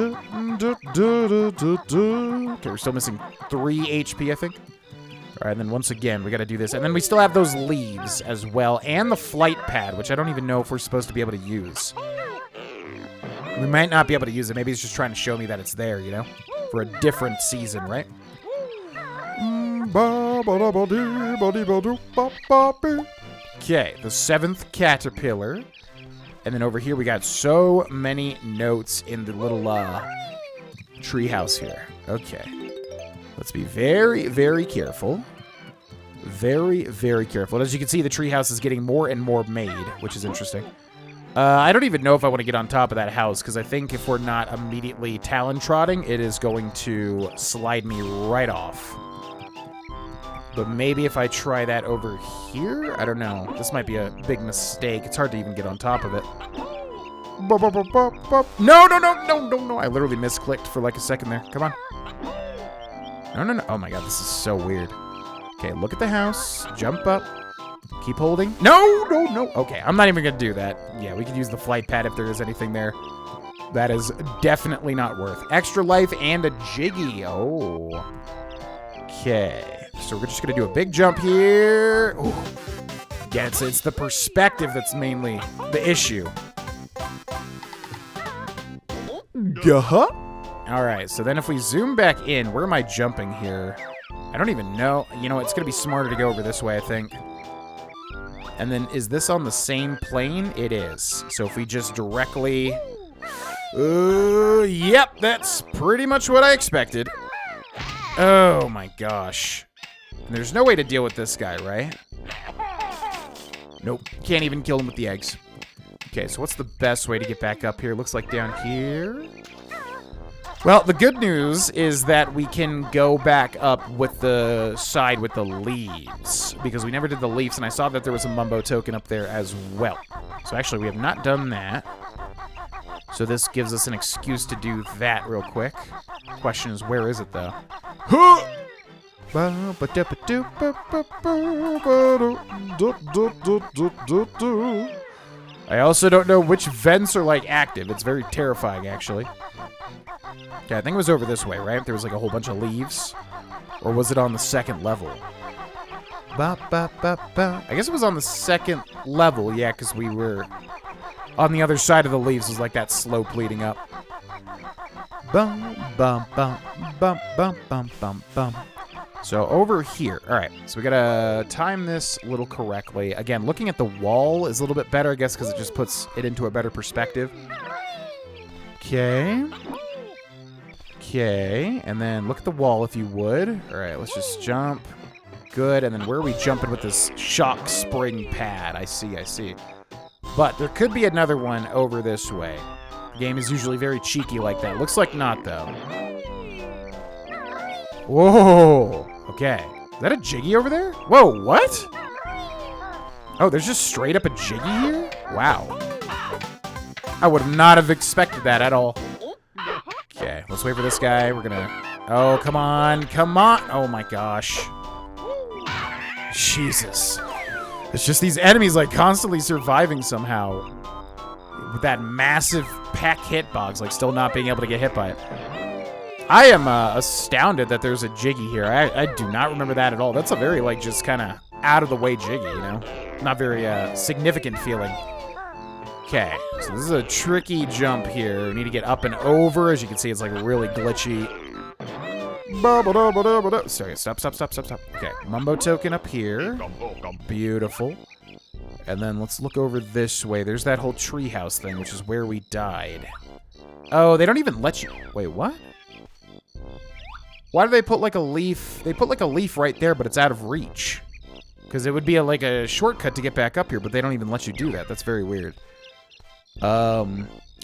we're still missing 3 HP, I think. All right, and then once again, we got to do this. And then we still have those leaves as well, and the flight pad, which I don't even know if we're supposed to be able to use. We might not be able to use it. Maybe it's just trying to show me that it's there, you know? for a different season, right? Okay, the 7th caterpillar. And then over here, we got so many notes in the little treehouse here. Okay. Let's be very, very careful. Very, very careful. And as you can see, the treehouse is getting more and more made, which is interesting. I don't even know if I want to get on top of that house, because I think if we're not immediately talon trotting, it is going to slide me right off. But maybe if I try that over here? I don't know. This might be a big mistake. It's hard to even get on top of it. No, no, no, no, no, no. I literally misclicked for like a second there. Come on. No, no, no. Oh my god, this is so weird. Okay, look at the house. Jump up. Keep holding. No, no, no. Okay, I'm not even going to do that. Yeah, we could use the flight pad if there is anything there. That is definitely not worth. Extra life and a jiggy. Oh. Okay. So we're just going to do a big jump here. Ooh. Yeah, it's the perspective that's mainly the issue. All right, so then if we zoom back in, where am I jumping here? I don't even know. You know, it's going to be smarter to go over this way, I think. And then is this on the same plane? It is. So if we just directly... yep, that's pretty much what I expected. Oh my gosh. And there's no way to deal with this guy, right? Nope. Can't even kill him with the eggs. Okay, so what's the best way to get back up here? Looks like down here. Well, the good news is that we can go back up with the side with the leaves, because we never did the leaves, and I saw that there was a Mumbo token up there as well. So actually, we have not done that. So this gives us an excuse to do that real quick. Question is, where is it, though? I also don't know which vents are, like, active. It's very terrifying, actually. Okay, I think it was over this way, right? There was like a whole bunch of leaves. Or was it on the second level? I guess it was on the second level, yeah, because we were on the other side of the leaves. It was like that slope leading up. Bum, bum, bum, bum, bum, bum, bum, bum. So over here. All right, so we gotta time this a little correctly. Again, looking at the wall is a little bit better, I guess, because it just puts it into a better perspective. Okay. Okay, and then look at the wall if you would. All right, let's just jump. Good, and then where are we jumping with this shock spring pad? I see, I see. But there could be another one over this way. The game is usually very cheeky like that. Looks like not, though. Whoa, okay. Is that a jiggy over there? Whoa, what? Oh, there's just straight up a jiggy here? Wow. I would not have expected that at all. Okay, let's wait for this guy. We're gonna... Oh, come on. Come on. Oh, my gosh. Jesus. It's just these enemies, like, constantly surviving somehow. With that massive pack hitbox, like, still not being able to get hit by it. I am astounded that there's a jiggy here. I do not remember that at all. That's a very, like, just kind of out-of-the-way jiggy, you know? Not very significant feeling. Okay, so this is a tricky jump here. We need to get up and over. As you can see, it's like really glitchy. Sorry, stop. Okay, Mumbo token up here. Beautiful. And then let's look over this way. There's that whole treehouse thing, which is where we died. Oh, they don't even let you... Wait, what? Why do they put like a leaf? They put like a leaf right there, but it's out of reach. Because it would be like a shortcut to get back up here, but they don't even let you do that. That's very weird. Oh,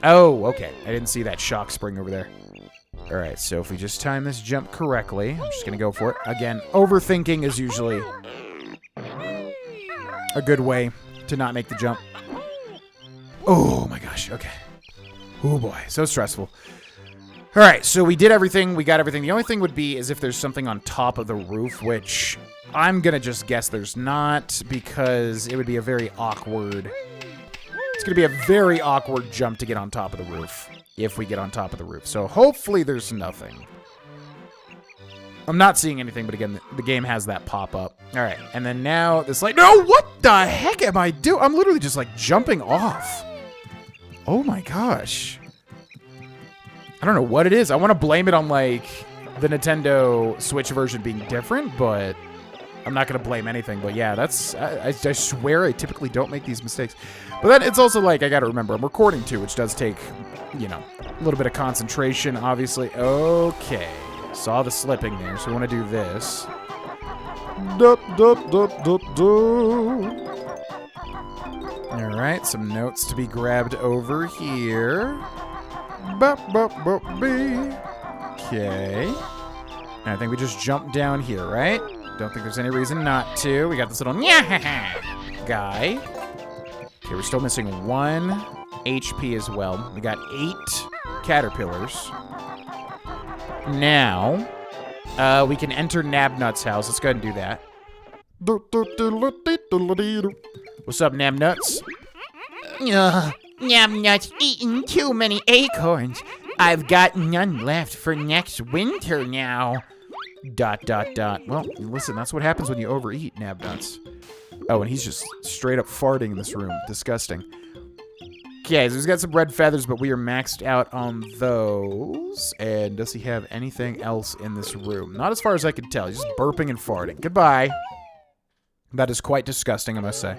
okay. I didn't see that shock spring over there. All right, so if we just time this jump correctly, I'm just going to go for it. Again, overthinking is usually a good way to not make the jump. Oh, my gosh. Okay. Oh, boy. So stressful. All right, so we did everything. We got everything. The only thing would be is if there's something on top of the roof, which I'm going to just guess there's not, because it would be a very awkward... It's going to be a very awkward jump to get on top of the roof, if we get on top of the roof. So hopefully there's nothing. I'm not seeing anything, but again, the game has that pop-up. All right, and then now this like... No, what the heck am I doing? I'm literally just like jumping off. Oh my gosh. I don't know what it is. I want to blame it on, like, the Nintendo Switch version being different, but I'm not going to blame anything. But yeah, that's... I swear I typically don't make these mistakes. But then it's also like, I got to remember, I'm recording too, which does take, you know, a little bit of concentration, obviously. Okay. Saw the slipping there, so we want to do this. Alright, some notes to be grabbed over here. Okay. And I think we just jump down here, right? Don't think there's any reason not to. We got this little guy. Okay, we're still missing 1 HP as well. We got 8 caterpillars. Now, we can enter Nabnut's house. Let's go ahead and do that. What's up, Nabnuts? Nabnut's eaten too many acorns. I've got none left for next winter now. ... Well, listen, that's what happens when you overeat, Nabnuts. Oh, and he's just straight up farting in this room. Disgusting. Okay, so he's got some red feathers, but we are maxed out on those. And does he have anything else in this room? Not as far as I can tell. He's just burping and farting. Goodbye. That is quite disgusting, I must say.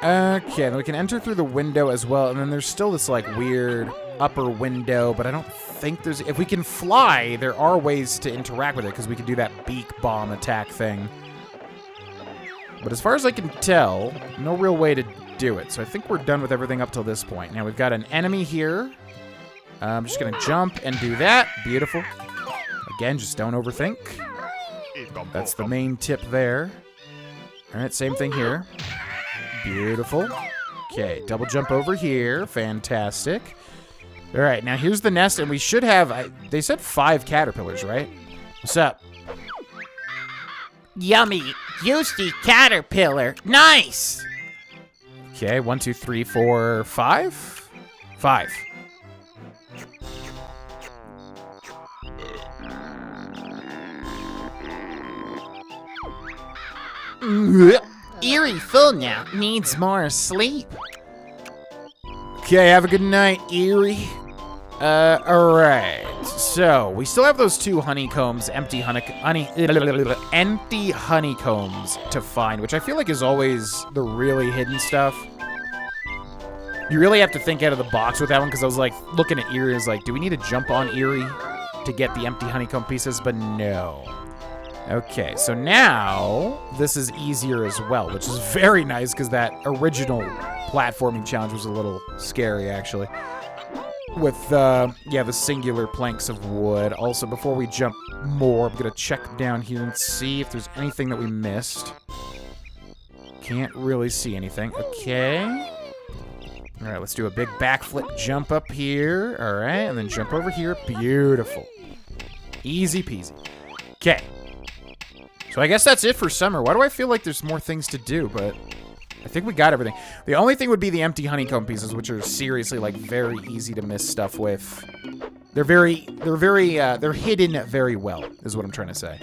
Okay, then we can enter through the window as well. And then there's still this, like, weird upper window, but I don't think there's... If we can fly, there are ways to interact with it, because we can do that beak bomb attack thing. But as far as I can tell, no real way to do it. So I think we're done with everything up till this point. Now we've got an enemy here. I'm just going to jump and do that. Beautiful. Again, just don't overthink. That's the main tip there. All right, same thing here. Beautiful. Okay, double jump over here. Fantastic. All right, now here's the nest, and we should have... they said 5 caterpillars, right? What's up? Yummy, juicy caterpillar. Nice. Okay, 1, 2, 3, 4, 5? 5. Eerie full now. Needs more sleep. Okay, have a good night, Eerie. Alright. So, we still have those 2 honeycombs, empty honeycombs to find, which I feel like is always the really hidden stuff. You really have to think out of the box with that one, because I was like, looking at Eerie, I was like, do we need to jump on Eerie to get the empty honeycomb pieces? But no. Okay, so now this is easier as well, which is very nice, because that original platforming challenge was a little scary, actually. With, yeah, the singular planks of wood. Also, before we jump more, I'm going to check down here and see if there's anything that we missed. Can't really see anything. Okay. All right, let's do a big backflip jump up here. All right, and then jump over here. Beautiful. Easy peasy. Okay. So I guess that's it for summer. Why do I feel like there's more things to do, but... I think we got everything. The only thing would be the empty honeycomb pieces, which are seriously, like, very easy to miss stuff with. They're hidden very well, is what I'm trying to say.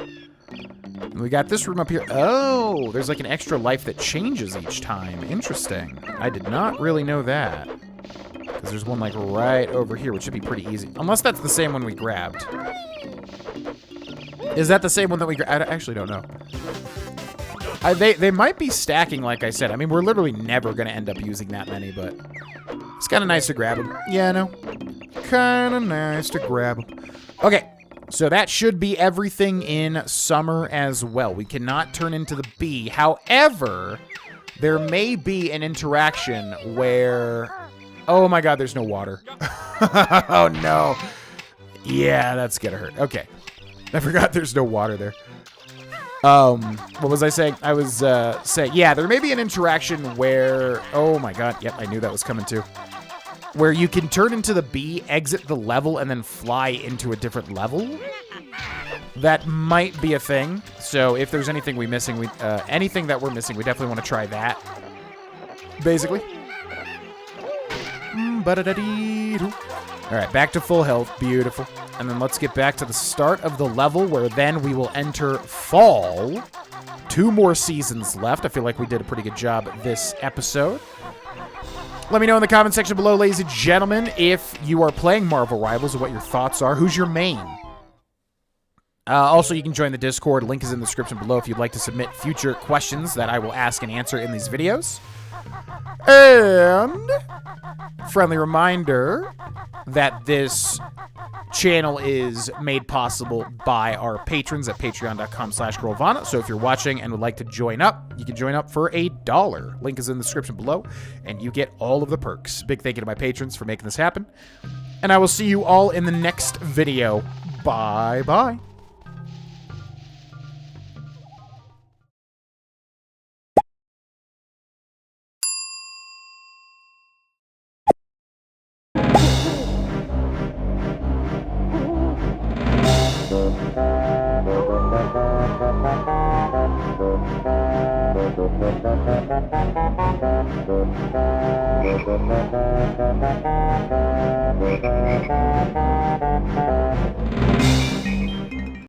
And we got this room up here. Oh, there's, like, an extra life that changes each time. Interesting. I did not really know that. Because there's one, like, right over here, which should be pretty easy. Unless that's the same one we grabbed. Is that the same one that we grabbed? I actually don't know. They might be stacking, like I said. I mean, we're literally never going to end up using that many, but it's kind of nice to grab them. Yeah, no. Kind of nice to grab them. Okay, so that should be everything in summer as well. We cannot turn into the bee. However, there may be an interaction where... Oh my god, there's no water. Oh no. Yeah, that's going to hurt. Okay. I forgot there's no water there. What was I saying? I was, saying, yeah, there may be an interaction where, oh my god, yep, I knew that was coming too. Where you can turn into the bee, exit the level, and then fly into a different level. That might be a thing. So if there's anything anything that we're missing, we definitely want to try that. Basically. Alright, back to full health. Beautiful. And then let's get back to the start of the level, where then we will enter fall. 2 more seasons left. I feel like we did a pretty good job this episode. Let me know in the comment section below, ladies and gentlemen, if you are playing Marvel Rivals and what your thoughts are. Who's your main? Also, you can join the Discord. Link is in the description below if you'd like to submit future questions that I will ask and answer in these videos. And friendly reminder that this channel is made possible by our patrons at patreon.com/Grohlvana. So if you're watching and would like to join up, you can join up for $1. Link is in the description below, and you get all of the perks. Big thank you to my patrons for making this happen. And I will see you all in the next video. Bye-bye.